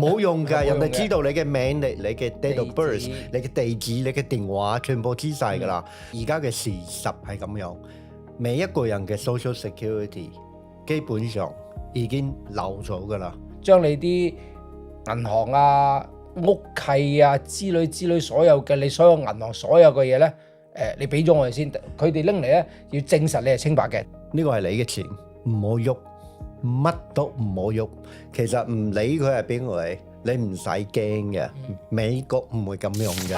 冇用㗎，人哋知道道你嘅名、你嘅 date of birth、你嘅地址、你嘅電話，全部知晒㗎啦。而家嘅事實係咁樣，每一個人嘅 social security 基本上已經漏咗㗎啦。將你啲銀行啊、屋契啊之類所有嘅你所有銀行所有嘅嘢咧，你俾咗我哋先，佢哋拎嚟咧要證實你係清白嘅。呢個係你嘅錢，唔好喐，乜都唔好喐。其實唔理佢係邊個嚟，你唔使驚嘅。美國唔會咁用嘅。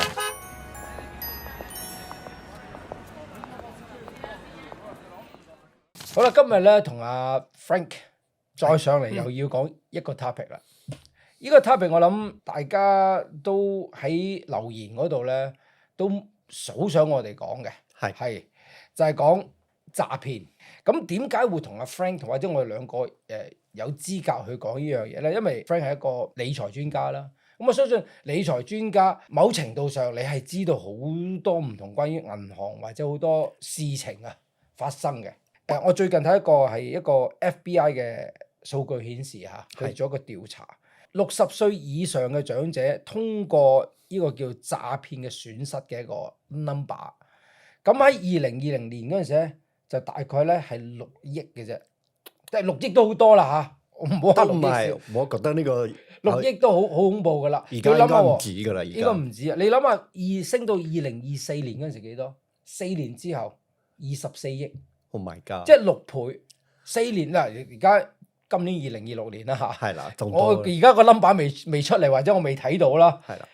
好啦，今日咧同阿 Frank 再上嚟又要講一個 topic 啦。呢個 topic 我諗大家都喺留言嗰度咧都好想我哋講嘅，係就係講詐騙。咁點解會同阿 Frank 或者我哋兩個有資格去講呢樣嘢咧？因為 Frank 係一個理財專家啦。咁我相信理財專家某程度上你係知道好多唔同關於銀行或者好多事情啊發生嘅。我最近睇係一個 FBI 嘅數據顯示嚇，佢做一個調查，60歲以上嘅長者通過呢個叫詐騙嘅損失嘅一個 number。咁喺2020年嗰陣時咧，就大概咧係6億嘅啫，即係6億都好多啦嚇，唔好話6億少。我覺得呢個6億都好恐怖噶啦，而家應該唔止噶啦，應該唔止啊！你諗下，升到2024年嗰陣時幾多？4年之後24億。Oh my god！即係6倍，4年啦，而家今年2026年啦嚇。係啦，我而家個 number 未出嚟，或者我未睇到啦。係啦，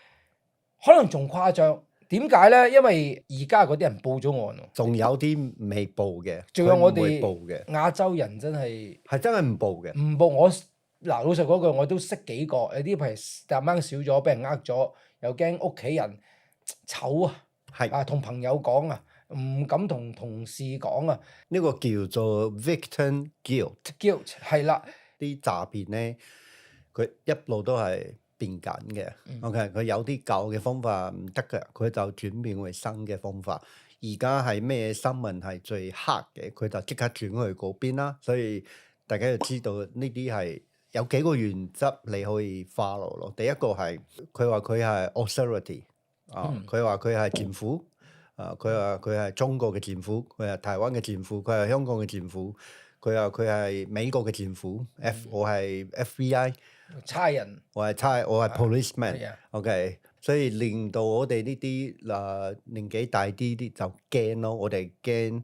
可能仲誇張。點解咧？因為而家嗰啲人報咗案喎。仲有啲未報嘅，仲有我哋佢唔會報嘅亞洲人真係真係唔報嘅。唔報我嗱，老實嗰句，我都識幾個，有啲譬如突然間少咗，俾人呃咗，又驚屋企人醜啊，啊同朋友講啊。唔敢同同事講啊！呢個叫做 victim guilt。係啦，啲詐騙咧，佢一路都係變緊嘅。OK，佢有啲舊嘅方法唔得嘅，佢就轉變為新嘅方法。而家係咩新聞係最黑嘅，佢就即刻轉去嗰邊啦。所以大家要知道呢啲係有幾個原則你可以 follow 咯。第一個係佢話佢係 authority 佢話佢係政府。佢話佢係中國嘅政府，佢係台灣嘅政府，佢係香港嘅政府，佢話佢係美國嘅政府。我係 FBI 差人，我係 policeman。OK， 所以令到我哋呢啲年紀大啲就驚咯，我哋驚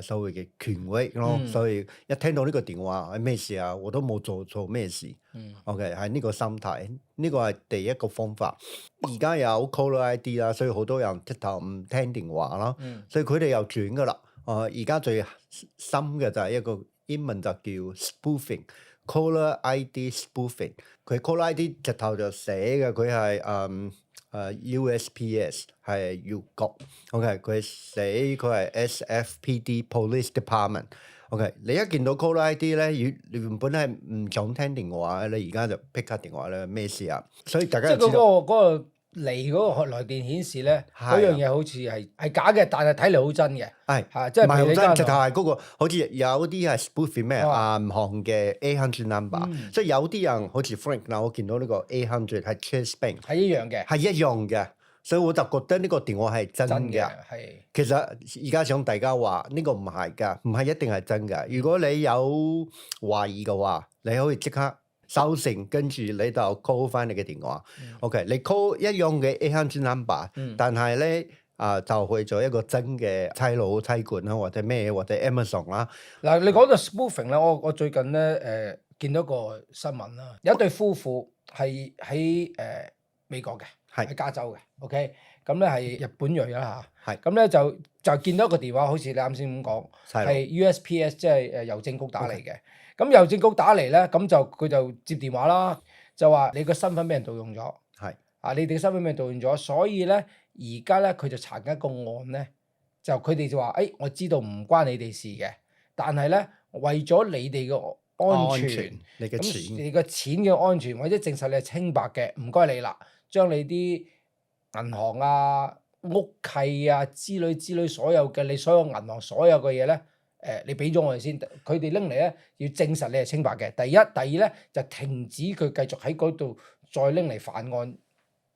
所謂嘅權威咯。所以一聽到呢個電話係咩事啊，我都冇做錯咩事。OK， 係呢個心態，呢個係第一個方法。而家有 caller ID 啦，所以好多人直頭唔聽電話啦。所以佢哋又轉噶啦。而家最深嘅就係一個英文就叫 spoofing，caller ID spoofing。佢 caller ID 直頭就寫嘅，佢係USPS 係郵局。OK， 佢寫佢係 SFPD Police Department。OK， 你一見到 caller ID 咧，原本係唔想聽電話，你而家就 pick up 電話咧，咩事啊？所以大家即係嗰個嚟嗰個來電顯示咧，嗰樣嘢好似係假嘅，但係睇嚟好真嘅。係即係唔係好真，直頭係嗰個好似有啲係 spoofing 咩銀行嘅 800 number，即係有啲人好似 Frank 嗱，我見到呢個800係 Chase Bank， 係一樣嘅，係一樣嘅。所以我就覺得呢個電話係真嘅。其實而家想大家話呢個唔係㗎，唔係一定係真㗎。如果你有懷疑嘅話，你可以即刻收線，跟住你就 call 翻你嘅電話。OK， 你 call 一樣嘅800 number，但係咧就去咗一個真嘅差佬差館啦，或者咩或者 Amazon 啦。嗱，你講到 spoofing 咧，我最近咧見到個新聞啦，有一對夫婦係喺美國嘅。喺加州嘅，OK，咁咧係日本裔啦嚇，咁咧就見到一個電話，好似你啱先咁講，係 USPS 即係郵政局打嚟嘅。咁郵政局打嚟咧，咁佢就接電話啦，就話你個身份俾人盜用咗，你哋身份俾人盜用咗，所以咧而家咧佢就查緊一個案咧，就佢哋就話我知道唔關你哋事嘅，但係咧為咗你哋嘅安全，你嘅錢嘅安全，或者證實你係清白嘅，唔該你啦。將你啲銀行啊、屋契啊之類所有嘅你所有銀行所有嘅嘢咧，你俾咗我哋先，佢哋拎嚟咧要證實你係清白嘅。第一，第二咧就停止佢繼續喺嗰度再拎嚟犯案，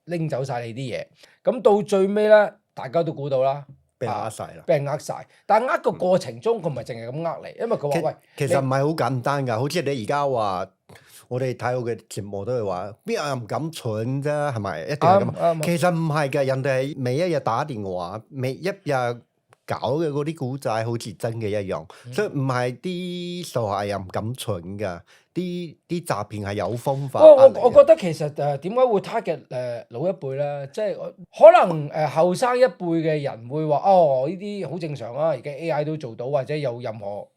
拎走晒你啲嘢。咁到最尾咧，大家都估到啦，俾人呃晒啦，俾人呃晒。但係呃個過程中，佢唔係淨係咁呃你，因為佢話喂，其實唔係好簡單㗎，好似你而家話。我哋睇我嘅節目都係話，邊有人唔敢蠢啫？係咪一定係咁？其實唔係嘅，人哋係每一日打電話，每一日搞嘅嗰啲古仔好似真嘅一樣，所以唔係啲受害人唔敢蠢㗎，啲詐騙係有方法。我覺得其實點解會 target 老一輩咧？即係可能後生一輩嘅人會話哦，呢啲好正常啊，而家 AI 都做到，或者有任何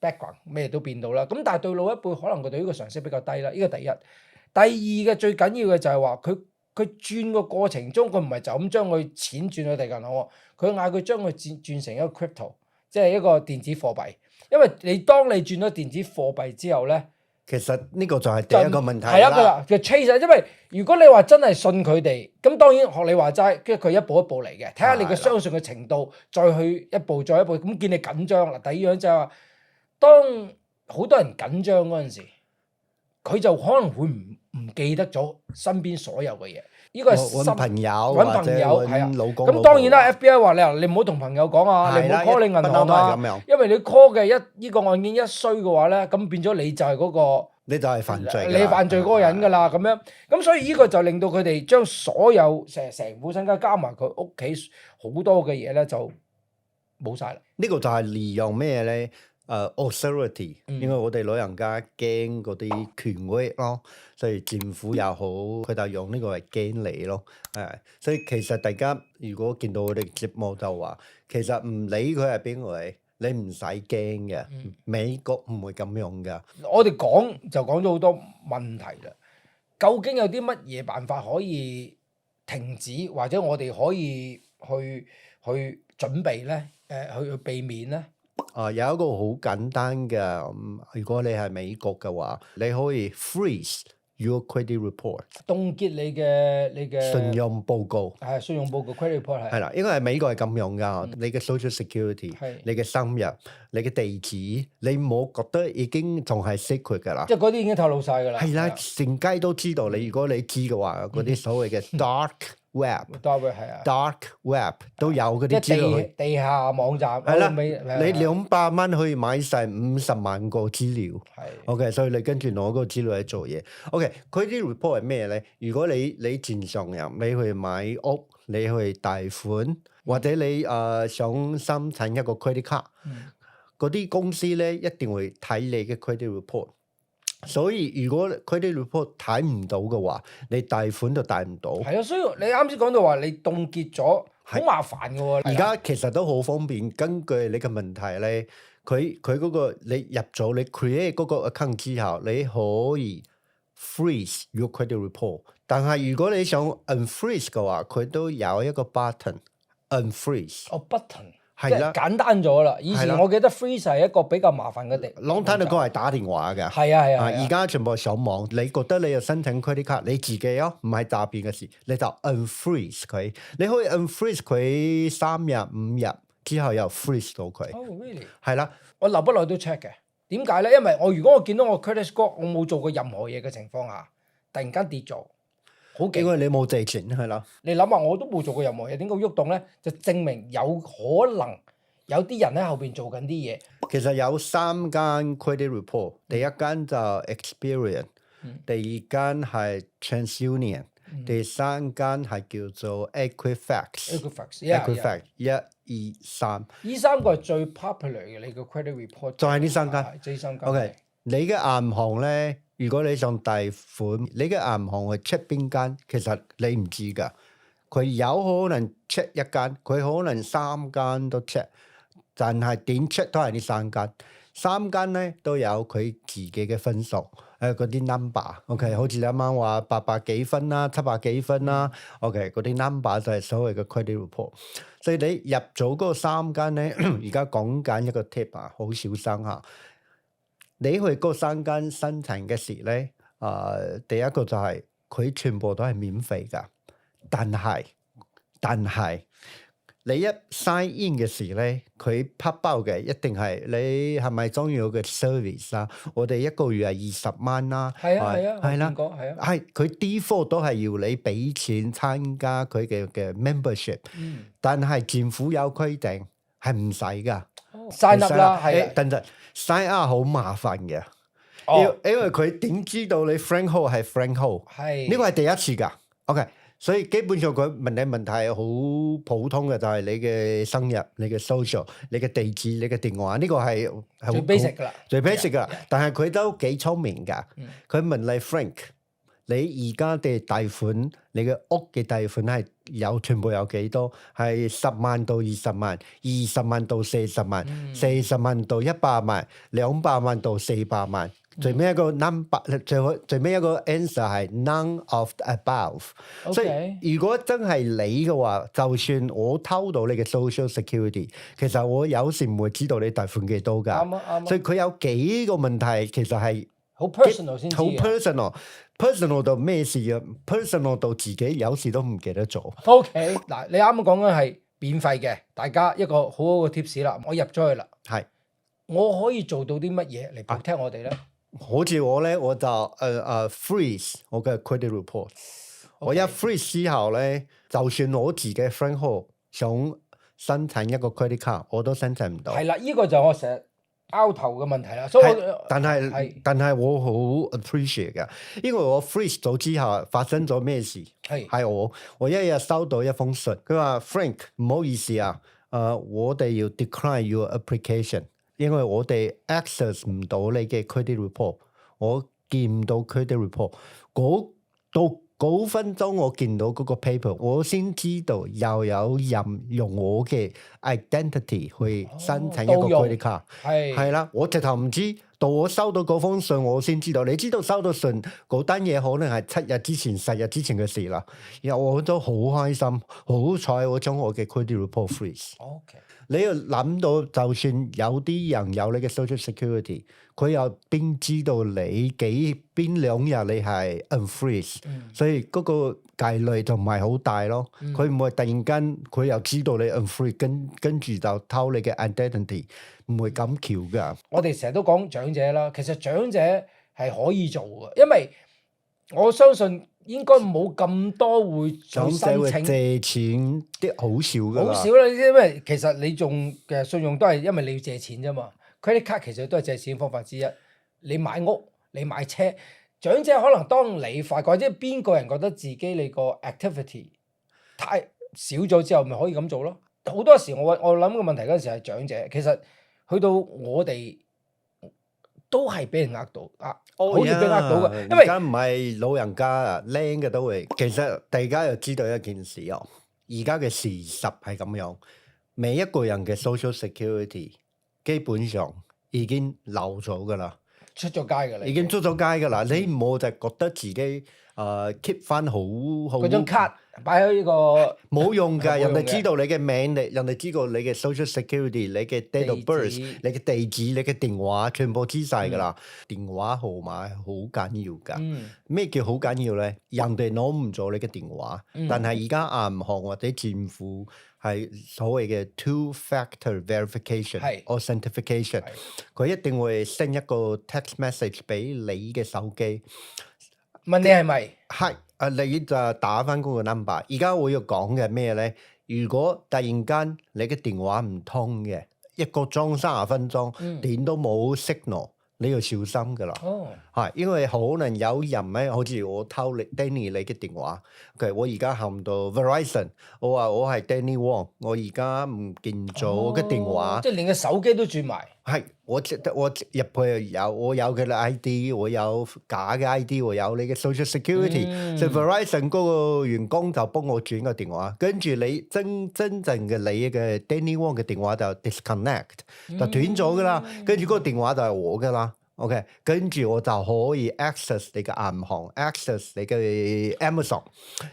background 咩都變到啦，咁但係對老一輩可能佢對呢個常識比較低啦，呢個第一。第二嘅最緊要嘅就係話佢轉個過程中，佢唔係就咁將佢錢轉去第二銀行喎，佢嗌佢將佢轉成一個 crypto， 即係一個電子貨幣。因為當你轉咗電子貨幣之後咧，其實呢個就係第一個問題啦。係一個啦，嘅 trace。因為如果你話真係信佢哋，咁當然學你話齋，跟住佢一步一步嚟嘅，睇下你嘅相信嘅程度，再去一步再一步。咁見你緊張啦，第二樣就係話。當好多人緊張嗰陣時，佢就可能會唔記得咗身邊所有嘅嘢。呢個係揾朋友，係啊，老公。咁當然啦 ，FBI 話你唔好同朋友講啊，你唔好 call 你銀行啊，因為你 call 嘅呢個案件一衰嘅話咧，咁變咗你就係嗰個，你就係犯罪，你犯罪嗰個人㗎啦。咁樣咁所以呢個就令到佢哋將所有成副身家加埋佢屋企好多嘅嘢咧，就冇晒啦。呢個就係利用咩咧？authority，因為我哋老人家驚嗰啲權威咯，所以政府又好，佢就用呢個嚟驚你咯。所以其實大家如果見到我哋節目就話，其實唔理佢係邊位，你唔使驚嘅。美國唔會咁樣噶。我哋就講咗好多問題啦。究竟有啲乜嘢辦法可以停止，或者我哋可以去準備咧？去避免咧？有一個好簡單嘅，如果你係美國嘅話，你可以 freeze your credit report， 凍結你嘅信用報告。係信用報告 credit report 係啦，因為美國係咁用㗎，你嘅 social security，你嘅生日，你嘅地址，你冇覺得已經仲係 secret 㗎啦？即係嗰啲已經透露晒㗎啦。係啦，成街都知道你。如果你知嘅話，嗰啲所謂嘅 dark web 都有嗰啲資料。地下網站係啦，你200蚊可以買晒50萬個資料。OK， 所以你跟住攞嗰個資料去做嘢。OK，佢啲 report 係咩咧？如果你正常人，你去買屋，你去貸款，或者你想申請一個 credit card，嗰啲公司咧一定會睇你嘅 credit report。所以如果 credit report 睇唔到嘅話，你貸款就貸唔到。係啊，所以你啱先講到話你凍結咗，好麻煩嘅喎。而家其實都好方便，根據你嘅問題咧，佢嗰個你入咗你 create 嗰個 account 之後，你可以 freeze your credit report。但係如果你想 unfreeze 嘅話，佢都有一個 button unfreeze。button。係啦，簡單咗啦。以前我記得 freeze 係一個比較麻煩嘅地。long time ago係打電話㗎。係啊。而家全部上網。你覺得你要申請 credit card，你自己唔係詐騙嘅事，你就 unfreeze 佢。你可以 unfreeze 佢3日5日之後又 freeze 到佢。really？ 係啦，我留不耐都 check 嘅。點解咧？因為如果我見到我 credit score 我冇做過任何嘢嘅情況下，突然間跌咗。好勁，因為你冇借錢係啦。你諗下，我都冇做過任何嘢，點解喐動咧？就證明有可能有啲人喺後邊做緊啲嘢。其實有3間 credit report，第一間就 Experian，第二間係 TransUnion，第三間係叫做 Equifax。Equifax 1、2、3。呢3個係最 popular 嘅你個 credit report。就係呢3間。呢3間。OK，你嘅銀行咧？如果你想貸款，你嘅銀行去 check 邊間，其實你唔知㗎。佢有可能 check 一間，佢可能3間都 check，但係點 check 都係呢3間。3間咧都有佢自己嘅分數，嗰啲 number。OK， 好似你啱啱話800幾分啦，700幾分啦。OK，嗰啲 number 就係所謂嘅 credit report。所以你入咗嗰3間咧，而家講緊一個 tip 啊，好小心嚇。你去嗰3間申請嘅時咧，第一個就係佢全部都係免費㗎，但係你一 sign in 嘅時咧，佢拍包嘅一定係你係咪中意我嘅 service 啊？我哋一個月係20蚊啦，係啊，我係啦見，過，係啊。係佢 default 都係要你俾錢參加佢嘅 membership，但係政府有規定係唔使噶。sign up 啦，係啊。等陣 sign up 好麻煩嘅，因為佢點知道你 Frank Ho 係 Frank Ho？ 係呢個係第一次噶。OK。所以基本上佢問你問題係好普通嘅，就係你嘅生日、你嘅 social、你嘅地址、你嘅電話，呢個係最 basic 噶啦，最 basic 噶。但係佢都幾聰明㗎。佢問你 Frank，你而家嘅貸款，你嘅屋嘅貸款係全部有幾多？係10萬到20萬、20萬到40萬、40萬到100萬、200萬到400萬。最尾一個 number，最尾一個 answer 係 none of the above。所以如果真係你嘅話，就算我偷到你嘅 social security， 其實我有時唔會知道你貸款幾多㗎。啱啊，啱啊。所以佢有幾個問題，其實係好 personal 先知嘅。好 personal 到咩事啊 ？personal 到自己有時都唔記得做。OK， 嗱，你啱啱講緊係免費嘅，大家一個好好嘅 tips 啦。我入咗去啦，係，我可以做到啲乜嘢嚟 protect我哋咧？好似我咧，我就freeze 我嘅 credit report。我一 freeze 之後咧，就算我自己 Frank Ho 想申請一個 credit card，我都申請唔到。係啦，呢個就我成日拗頭嘅問題啦。所以但係我好 appreciate 嘅，因為我 freeze 咗之後發生咗咩事？係我一日收到一封信，佢話 Frank 唔好意思啊，我哋要 decline your application。因為我哋 access 唔到你嘅 credit report， 我見唔到 credit report。到9分鐘我見到嗰個 paper， 我先知道又有人用我嘅 identity 去申請一個 credit card。係啦，我直頭唔知，到我收到嗰封信我先知道。你知道收到信嗰單嘢可能係7日之前、10日之前嘅事啦。然後我都好開心，好彩我將我嘅 credit report freeze。OK。你要諗到，就算有啲人有你嘅 social security， 佢又邊知道你邊2日你係 unfreeze，所以嗰個概率就唔係好大咯。佢唔會突然間佢又知道你 unfreeze，跟住就偷你嘅 identity， 唔會咁巧噶。我哋成日都講長者啦，其實長者係可以做嘅，因為我相信應該冇咁多會想申請借錢啲好少噶啦，好少啦，因為其實你仲嘅信用都係因為你要借錢啫嘛。credit card 其實都係借錢方法之一。你買屋、你買車，長者可能當你發覺，即係邊個人覺得自己你個 activity 太少咗之後，咪可以咁做咯。好多時我諗個問題嗰陣時係長者，其實去到我哋都係俾人呃到可以俾呃到嘅，因為而家唔係老人家啊，僆嘅都會。其實大家又知道一件事哦，而家嘅事實係咁樣，每一個人嘅 social security 基本上已經漏咗噶啦，出咗街噶啦，已經出咗街噶啦。你唔好就覺得自己keep 翻好嗰張卡擺喺呢個冇用㗎，人哋知道你嘅名，人哋知道你嘅 social security， 你嘅 date of birth， 你嘅地址，你嘅電話，全部知晒㗎啦。電話號碼好緊要㗎。咩叫好緊要咧？人哋攞唔咗你嘅電話，但係而家銀行或者政府係所謂嘅 two-factor verification、authentication， 佢一定會 send 一個 text message 俾你嘅手機，問你係咪？係。你就打翻嗰個 number。而家我要講嘅咩咧？如果突然間你嘅電話唔通嘅，1個鐘30分鐘，電都冇 signal，你要小心噶啦。係因為可能有人咧，好似我偷你 Danny 你嘅電話。我而家行到 Verizon， 我話我係 Danny Wong， 我而家唔見咗我嘅電話，即係連個手機都轉埋。係我入去我有佢嘅 ID， 我有假嘅 ID， 我有你嘅 social security，所以 Verizon 嗰個員工就幫我轉個電話，跟住你真正嘅你嘅 Danny Wong 嘅電話就 disconnect， 就斷咗噶啦，跟住嗰個電話就係我噶啦。OK， 跟住我就可以 access 你嘅銀行 ，access 你嘅 Amazon，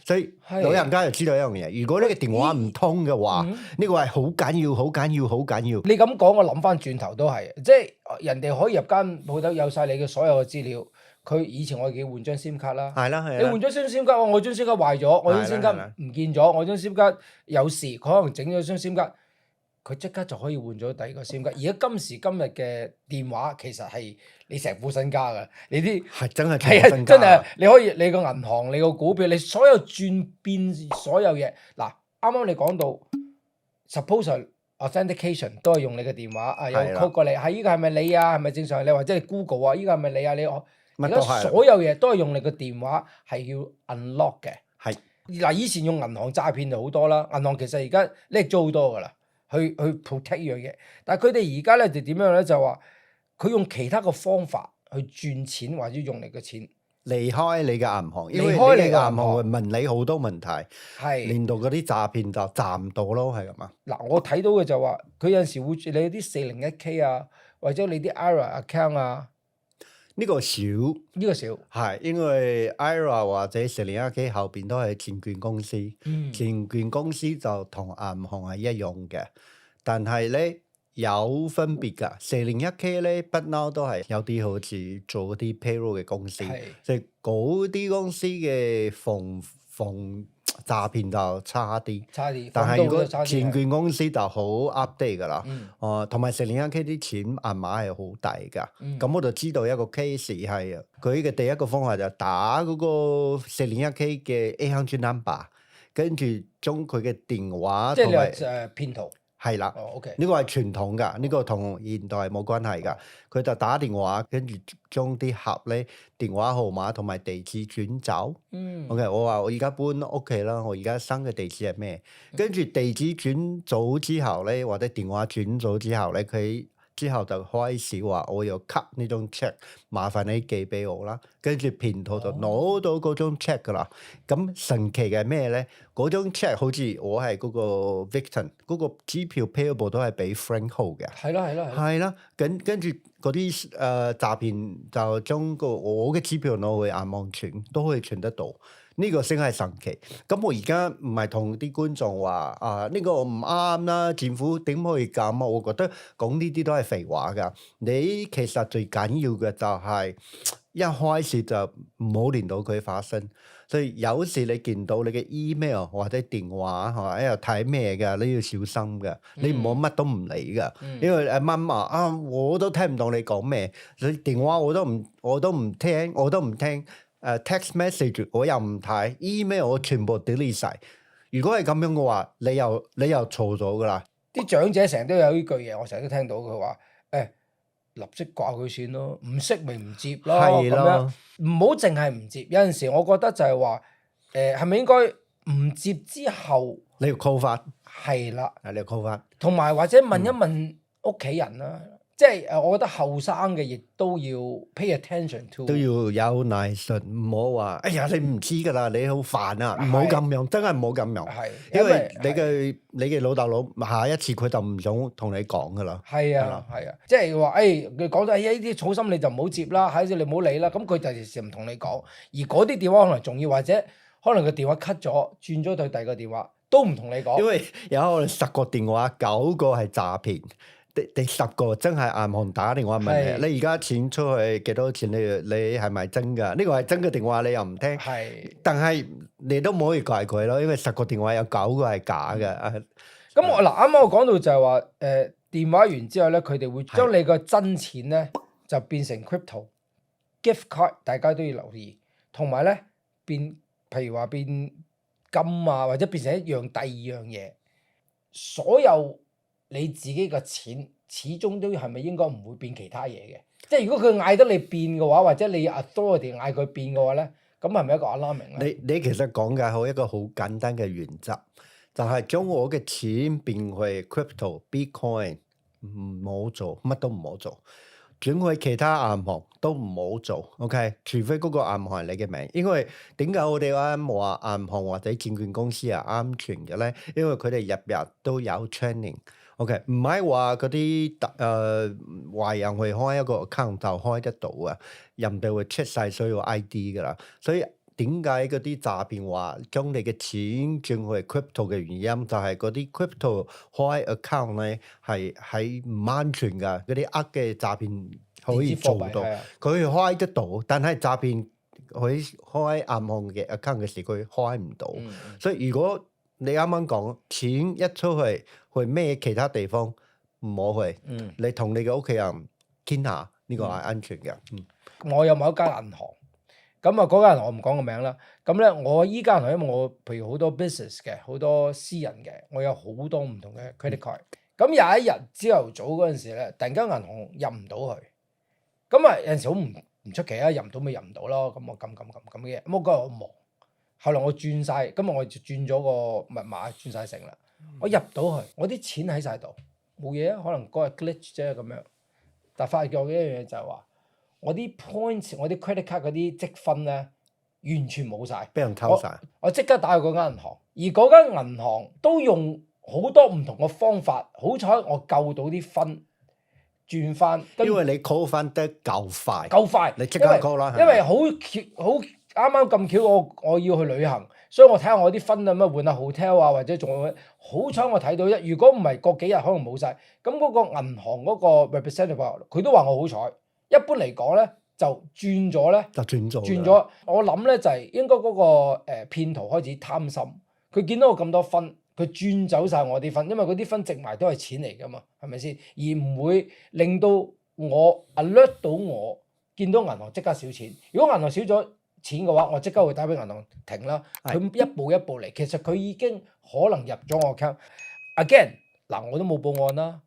所以老人家就知道一樣嘢，如果呢個電話唔通嘅話，呢個係好緊要、好緊要、好緊要。你咁講，我諗翻轉頭都係，即係人哋可以入間鋪頭有晒你嘅所有嘅資料，佢以前我哋叫換張 SIM 卡啦，係啦係啦。你換咗張 SIM 卡，我張 SIM 卡壞咗，我張 SIM 卡唔見咗，我張 SIM 卡有事，佢可能整咗張 SIM 卡，佢即刻就可以換咗第二個 SIM 卡。而家今時今日嘅電話其實係你成副身家㗎，你啲係真係係啊，真係你可以你個銀行、你個股票、你所有轉變所有嘢。嗱，啱啱你講到 suppose authentication 都係用你嘅電話啊，有 call 過嚟，係依個係咪你啊？係咪正常？你或者係 Google 啊？依個係咪你啊？你而家所有嘢都係用你個電話係要 unlock 嘅。係嗱，以前用銀行詐騙就好多啦，銀行其實而家叻咗好多㗎啦，去 protect 呢樣嘢。但係佢哋而家咧就點樣咧？就話佢用其他嘅方法去轉錢或者用你嘅錢離開你嘅銀行，因為離開你嘅銀行銀行會問你好多問題，係令到嗰啲詐騙就賺唔到咯，係咁啊。嗱，我睇到嘅就話佢有陣時會你啲401k 啊，或者你啲 IRA account 啊。呢個少，呢個少係因為 IRA 或者401k後邊都係證券公司，證券公司就同銀行係一樣嘅，但係咧有分別㗎。401k 咧不嬲都係有啲好似做啲 payroll 嘅公司，即係嗰啲公司嘅防詐騙就差啲，但係如果證券公司就好 update 㗎啦。同埋401k 啲錢銀碼係好大㗎。咁我就知道一個 case 係佢嘅第一個方法就打嗰個401k 嘅 800 number， 跟住將佢嘅電話即係你話騙徒。係啦，呢個係傳統㗎，呢個同現代冇關係㗎。佢就打電話，跟住將啲客咧電話號碼同埋地址轉走。OK，我話我而家搬屋企啦，我而家新嘅地址係咩？跟住地址轉咗之後咧，或者電話轉咗之後咧，佢之後就開始話我要 cut 呢張 check， 麻煩你寄俾我啦。跟住騙徒就攞到嗰張 check 㗎啦。咁神奇嘅係咩咧？嗰張 check 好似我係嗰個 victim， 嗰個支票 payable 都係俾 Frank 號嘅。係啦。跟住嗰啲詐騙就將我嘅支票攞去銀行存，都可以存得到。呢個先係神奇。咁我而家唔係同啲觀眾話呢個唔啱啦，政府點可以咁啊？我覺得講呢啲都係廢話㗎。你其實最緊要嘅就係一開始就唔好令到佢發生。所以有時你見到你嘅 email 或者電話係嘛，喺度睇咩㗎，你要小心㗎。你唔好乜都唔理㗎，因為阿媽話我都聽唔到你講咩，你電話我都唔聽。text message 我又唔睇 email 我全部 delete 晒。如果係咁樣嘅話，你又錯咗㗎啦。啲長者成日都有呢句嘢，我成日都聽到佢話立即掛佢算咯，唔識咪唔接咯，咁樣唔好淨係唔接。有陣時我覺得就係話係咪應該唔接之後你要 call 翻？係啦，你要 call 翻，同埋或者問一問屋企人啦。即係我覺得後生嘅亦都要 pay attention to， 都要有耐性，唔好話哎呀你唔知㗎啦，你好煩啊，唔好咁樣，真係唔好咁樣。因為你嘅老豆下一次佢就唔想同你講㗎啦。係啊，即係話佢講咗呢啲草心你就唔好接啦，下一次你唔好理啦。咁佢就時唔同你講，而嗰啲電話可能重要，或者可能個電話 cut 咗，轉咗對第二個電話都唔同你講。因為有可能10個電話9個係詐騙。第10個真係銀行打電話問你，你而家錢出去幾多錢？你係咪真㗎？呢個係真嘅電話，你又唔聽。但係你都唔可以怪佢咯，因為10個電話有9個係假嘅。咁我啱啱我講到就係話電話完之後咧，佢哋會將你個真錢咧就變成 crypto、gift card， 大家都要留意。同埋咧譬如話變金啊，或者變成第二樣嘢，所有。你自己嘅錢始終都係咪應該唔會變其他嘢嘅？即係如果佢嗌得你變嘅話，或者你 authority 嗌佢變嘅話咧，咁係咪一個 alarming 咧？你其實講嘅好一個好簡單嘅原則，就係將我嘅錢變去 crypto、bitcoin， 唔好做，乜都唔好做，轉去其他銀行都唔好做。OK， 除非嗰個銀行係你嘅名。因為點解我哋話銀行或者證券公司係安全嘅咧？因為佢哋日都有 training。OK， 唔係話嗰啲壞人去開一個 account 就開得到啊，人哋會 check 晒所有 ID 㗎啦。所以點解嗰啲詐騙話將你嘅錢轉去 crypto 嘅原因，就係嗰啲 crypto 開 account 咧係唔安全㗎。嗰啲嘅詐騙可以做到，係啊佢開得到，但係詐騙佢開銀行嘅 account 嘅時，佢開唔到。所以如果你啱啱講錢一出去咩其他地方唔好去，你同你嘅屋企人傾下呢個係安全嘅。我有某一間銀行，咁啊嗰間銀行我唔講個名啦。咁咧我依間銀行因為我譬如好多 business 嘅，好多私人嘅，我有好多唔同嘅 credit card。咁有一日朝頭早嗰陣時咧，突然間銀行入唔到去，咁啊有陣時好唔出奇啊，入唔到咪入唔到咯。咁我撳嘅嘢，咁我嗰日我忙，後來我轉晒，今日我就轉咗個密碼，轉晒成啦。我入到去，我啲錢喺晒度，冇嘢啊，可能嗰日 glitch 啫咁樣。但發覺嘅一樣嘢就係話，我啲 points，我啲 credit card 嗰啲積分咧，完全冇晒，俾人偷晒。我即刻打去嗰間銀行，而嗰間銀行都用好多唔同嘅方法，好彩我救到啲分轉翻。因為你 call 翻得夠快，你即刻 call 啦。因為好啱咁巧，我要去旅行，所以我睇下我啲分啊，乜換下 hotel 啊，或者仲有好彩我睇到如果唔係過幾日可能冇晒。咁嗰個銀行嗰個 representative 佢都話我好彩。一般嚟講咧，就轉咗咧，轉咗。我諗咧就係應該嗰個騙徒開始貪心，佢見到我咁多分，佢轉走晒我啲分，因為嗰啲分值埋都係錢嚟噶嘛，係咪先？而唔會令到我 alert 到我見到銀行即刻少錢。如果銀行少咗錢嘅話，我即刻會打俾銀行停啦。佢一步一步嚟，其實佢已經可能入咗我 account。Again，嗱我都冇報案啦。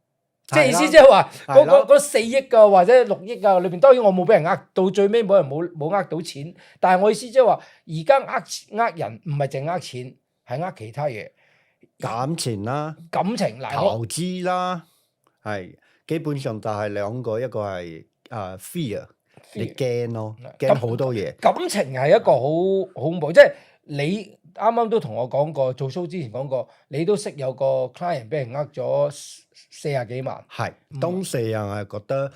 即係意思即係話嗰4億啊或者6億啊裏邊，當然我冇俾人呃到最尾冇人冇呃到錢，但係我意思即係話而家呃人唔係淨呃錢，係呃其他嘢，感情啦、感情、投資啦，係基本上就係兩個，一個係fear，你驚咯，驚好多嘢。感情係一個好恐怖，即係你啱啱都同我講過，做 show 之前講過，你都識有個 client 俾人呃咗40幾萬。係當事人係覺得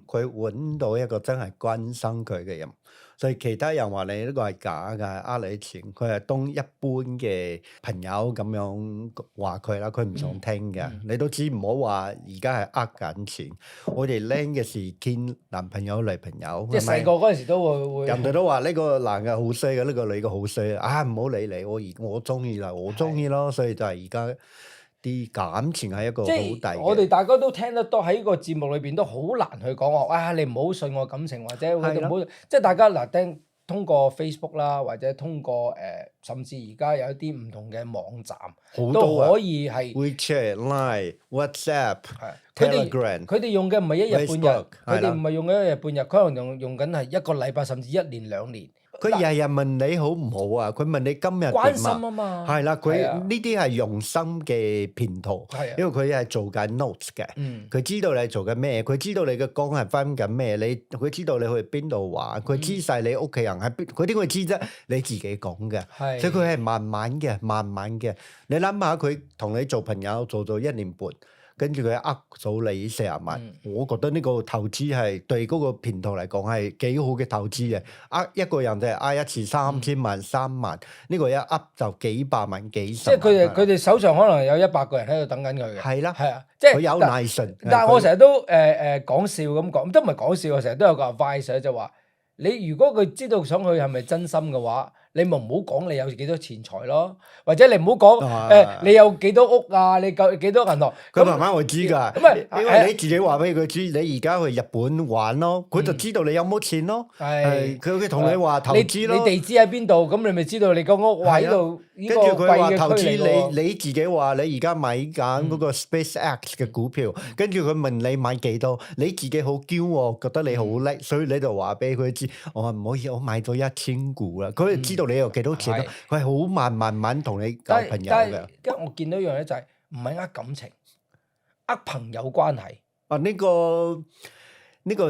佢揾到一個真係關心佢嘅人，所以其他人話你呢個係假嘅，呃你錢，佢係當一般嘅朋友咁樣話佢啦，佢唔想聽嘅。你都知唔好話而家係呃緊錢。我哋僆嘅時見男朋友女朋友，即係細個嗰陣時都會人哋都話呢個男嘅好衰嘅，呢個女嘅好衰啊！唔好理你，我中意啦，我中意咯，所以就係而家。啲感情係一個好大嘅，我哋大家都聽得多喺個節目裏邊都好難去講話，你唔好信我感情，或者唔好，即係大家嗱，通過 Facebook 啦，或者通過甚至而家有一啲唔同嘅網站，都可以係 WeChat、Line、WhatsApp、Telegram，佢哋用嘅唔係一日半日，佢哋唔係用一日半日，可能用緊係一個禮拜，甚至1年2年。佢日日問你好唔好啊？佢問你今日關心啊嘛，係啦，佢呢啲係用心嘅騙徒，因為佢係做緊 notes 嘅，佢知道你做緊咩，佢知道你嘅工係分緊咩，佢知道你去邊度玩，佢知晒你屋企人喺邊，佢點會知啫？你自己講嘅，所以佢係慢慢嘅。你諗下，佢同你做朋友做咗1年半。跟住佢呃咗你40萬，我覺得呢個投資係對嗰個騙徒嚟講係幾好嘅投資嘅。呃一個人就係呃一次3000萬、3萬，呢個一呃就幾百萬、幾十萬。即係佢哋手上可能有100個人喺度等緊佢嘅。係啦，即係佢有耐性。但係我成日都講笑咁講，都唔係講笑，我成日都有個 advice 就話：你如果佢知道想去係咪真心嘅話，你咪唔好講你有幾多錢財咯，或者你唔好講你有幾多屋啊，你夠幾多銀行。佢慢慢會知㗎，因為你自己話俾佢知，你而家去日本玩咯，佢就知道你有冇錢咯。佢同你話投資咯。你地址喺邊度，咁你咪知道你個屋喺度。跟住佢話投資你自己話你而家買緊嗰個 SpaceX 嘅股票，跟住佢問你買幾多，你自己好驕傲，覺得你好叻，所以你就話俾佢知，我話唔好意思，我買咗1000股啦。佢就知道你有幾多錢咯，佢係好慢同你交朋友嘅。因為我見到一樣咧，就係唔係呃感情，呃朋友關係。呢個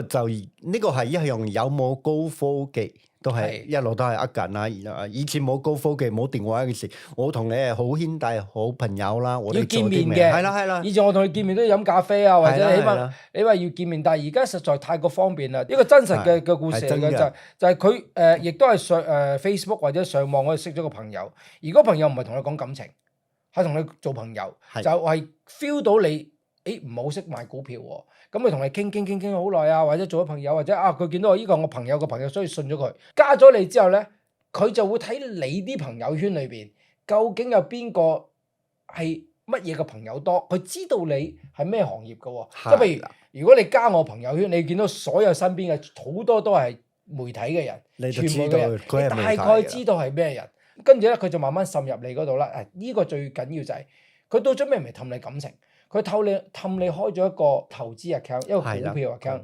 係一樣有冇高科技。都係一路都係呃緊啦，以前冇高科技冇電話嘅時，我同你係好兄弟好朋友啦，我哋要見面嘅，係啦。以前我同你見面都要飲咖啡啊，或者你話要見面，但係而家實在太過方便啦。一個真實嘅故事嚟嘅就係佢亦都係上Facebook 或者上網嗰度識咗個朋友，而嗰朋友唔係同你講感情，係同你做朋友，就係 feel 到你唔好識買股票喎，咁佢同你傾好耐啊，或者做咗朋友，或者佢見到我呢個我朋友嘅朋友，所以信咗佢，加咗你之後咧，佢就會睇你啲朋友圈裏邊究竟有邊個係乜嘢嘅朋友多，佢知道你係咩行業嘅喎，即係譬如果你加我朋友圈，你見到所有身邊嘅好多都係媒體嘅人，你就知道你大概知道係咩人，跟住咧佢就慢慢滲入你嗰度啦。呢個最緊要就係佢到最尾唔係氹你感情，佢氹你開咗一個投資 account， 一個股票 account。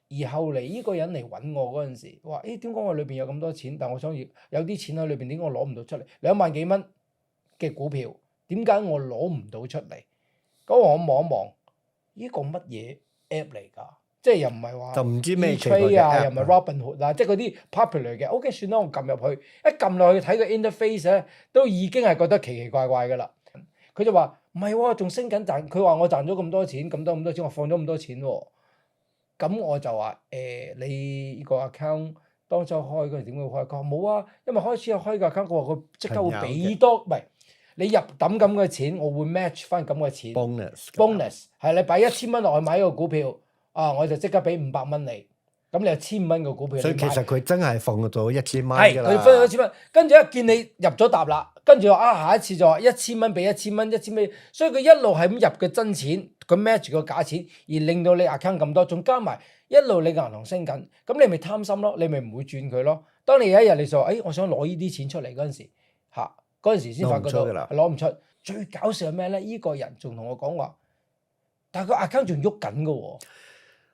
而後嚟呢個人嚟揾我嗰陣時，話點解我裏邊有咁多錢，但我想要有啲錢喺裏邊，點解我攞唔到出嚟？2萬幾蚊嘅股票，點解我攞唔到出嚟？咁我望一望，呢個乜嘢 app 嚟㗎？即係又唔係話就唔知咩 trade 啊，又唔係 Robinhood 啊，即係嗰啲 popular 嘅。OK，算啦，我撳入去，一撳落去睇個 interface 咧，都已經係覺得奇奇怪怪㗎啦。佢就話唔係喎，仲升緊賺。佢話我賺咗咁多錢，咁多錢，我放咗咁多錢喎。咁我就話你呢個 account 當初開嗰陣點會開？佢話冇啊，因為開始有開個 account，佢話佢即刻會俾多，唔係你入抌咁嘅錢，我會 match 翻咁嘅錢。bonus 係你擺1000蚊落去買一個股票，我就即刻俾500蚊你，咁你有1500蚊個股票。所以其實佢真係放咗1000蚊㗎啦。係佢分咗1000蚊，跟住一見你入咗搭啦，跟住話下一次就話1000蚊俾1000蚊，1000蚊，所以佢一路係咁入嘅真錢，佢 match 個假錢，而令到你 account 咁多，仲加埋一路你銀行升緊，咁你咪貪心咯，你咪唔會轉佢咯。當你有一日你就話我想攞呢啲錢出嚟嗰陣時，嗰陣時先發覺到攞唔出。最搞笑係咩咧？呢個人仲同我講話，但係個 account 仲喐緊嘅喎，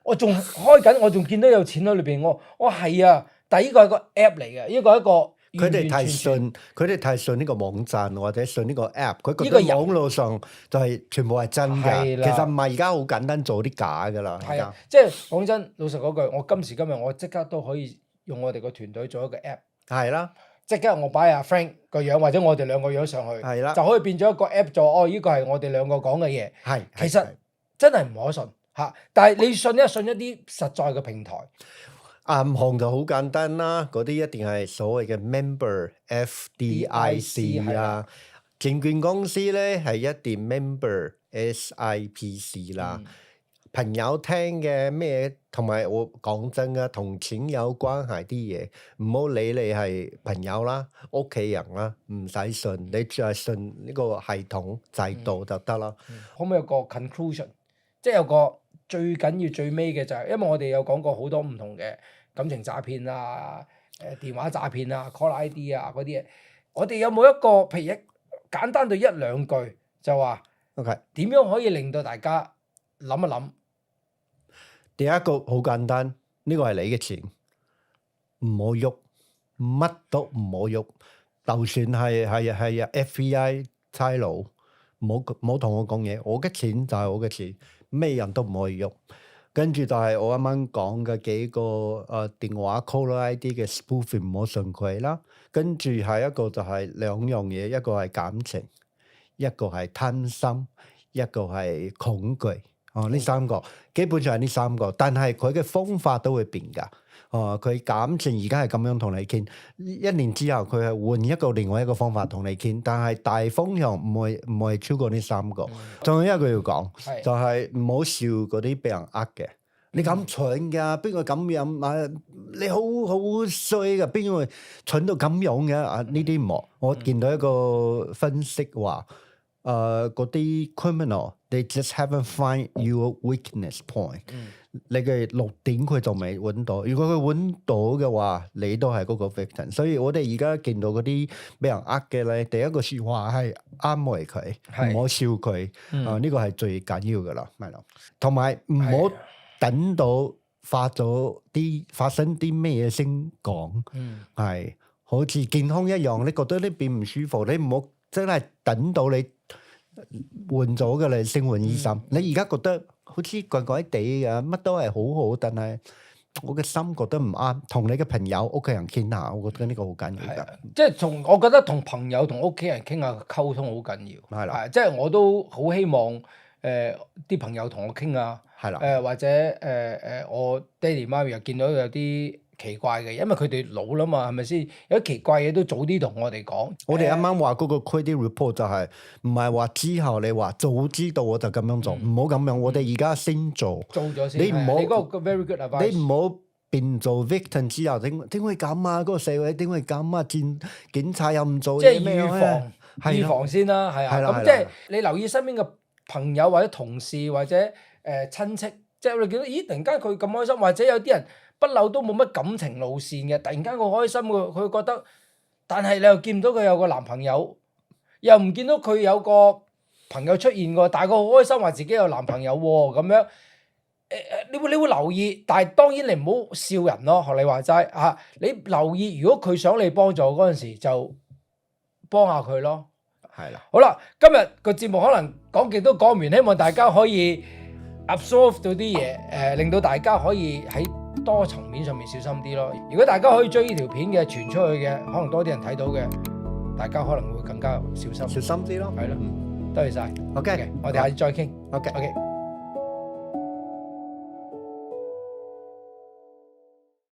我仲開緊，我仲見到有錢喺裏邊。我係啊，但係呢個係個 app 嚟嘅，呢個係一個佢哋太信呢個網站或者信呢個 app， 佢覺得網絡上就係全部係真嘅。其實唔係，而家好簡單做啲假㗎啦。係啊，即係講真，老實嗰句，我今時今日我即刻都可以用我哋個團隊做一個 app。係啦。即刻我擺阿 Frank 個樣或者我哋兩個樣上去，就可以變咗一個 app 做。呢個係我哋兩個講嘅嘢。其實真係唔可信嚇，但係你信一啲實在嘅平台。銀行就好簡單啦，嗰啲一定係所謂嘅 member FDIC 啦。證券公司咧係一定 member SIPC 啦。朋友聽嘅咩，同埋我講真嘅，同錢有關係啲嘢，唔好理你係朋友啦、屋企人啦，唔使信，你就係信呢個系統制度就得啦。可唔可以有個 conclusion？ 即係有個最緊要最尾嘅就係，因為我哋有講過好多唔同嘅感情詐騙啊、電話詐騙啊、call ID 啊嗰啲嘢，我哋有冇一個譬如簡單到1-2句就話，OK，點樣可以令到大家諗一諗？第一個好簡單，呢個係你嘅錢，唔好喐，乜都唔好喐。就算係 FBI 差佬，唔好同我講嘢。我嘅錢就係我嘅錢，咩人都唔可以喐。跟住就係我啱啱講嘅幾個電話 call ID 嘅 spoofing，唔好信佢啦。跟住下一個就係2樣嘢，一個係感情，一個係貪心，一個係恐懼。呢3個基本上係呢3個，但係佢嘅方法都會變㗎。佢感情而家係咁樣同你傾，1年之後佢係換另外一個方法同你傾，但係大方向唔會超過呢3個。仲有一句要講，就係唔好笑嗰啲俾人呃嘅。你咁蠢㗎？邊個咁樣啊？你好衰㗎？邊個會蠢到咁樣嘅？呢啲冇。我見到一個分析話。嗰啲 criminal，they just haven't find your weakness point。你嘅弱點佢就未揾到，如果佢揾到嘅話，你都係嗰個 victim。所以我哋而家見到嗰啲俾人呃嘅咧，第一個説話係安慰佢，唔好笑佢。呢個係最緊要噶啦，係咯。同埋唔好等到發生啲咩嘢先講，係好似健康一樣。你覺得呢邊唔舒服，你唔好真係等到你換咗嘅你先換醫生。你而家覺得好似怪怪地嘅，乜都係好好，但係我嘅心覺得唔啱，同你嘅朋友、屋企人傾下，我覺得呢個好緊要㗎。即係我覺得同朋友、同屋企人傾下溝通好緊要。係啦，即係我都好希望啲朋友同我傾啊。係啦，或者我爹哋媽咪又見到有啲奇怪嘅，因為佢哋老啦嘛，係咪先？有啲奇怪嘢都早啲同我哋講。我哋啱啱話嗰個 credit report 就係唔係話之後你話早知道我就咁樣做，唔好咁樣。我哋而家先做咗先。你唔好你嗰個 very good advice。你唔好變做 victim 之後點會咁啊？嗰個社會點會咁啊？警察又唔做，即係預防先啦，係啊。咁即係你留意身邊嘅朋友或者同事或者親戚，即係我哋見到，咦？突然間佢咁開心，或者有啲人不嬲都冇乜感情路線嘅，突然間佢開心，佢覺得，但係你又見唔到佢有個男朋友，又唔見到佢有個朋友出現過，但係佢好開心話自己有男朋友喎，咁樣。你會留意，但係當然你唔好笑人咯。學你話齋嚇，你留意，如果佢想你幫助嗰陣時，就幫下佢咯。係啦，好啦，今日個節目可能講極都講唔完，希望大家可以 absorb 到啲嘢，令到大家可以喺多層面上面小心啲咯。如果大家可以將呢條片嘅傳出去嘅，可能多啲人睇到嘅，大家可能會更加小心。小心啲咯。係咯，多謝晒。OK，我哋下次再傾。OK。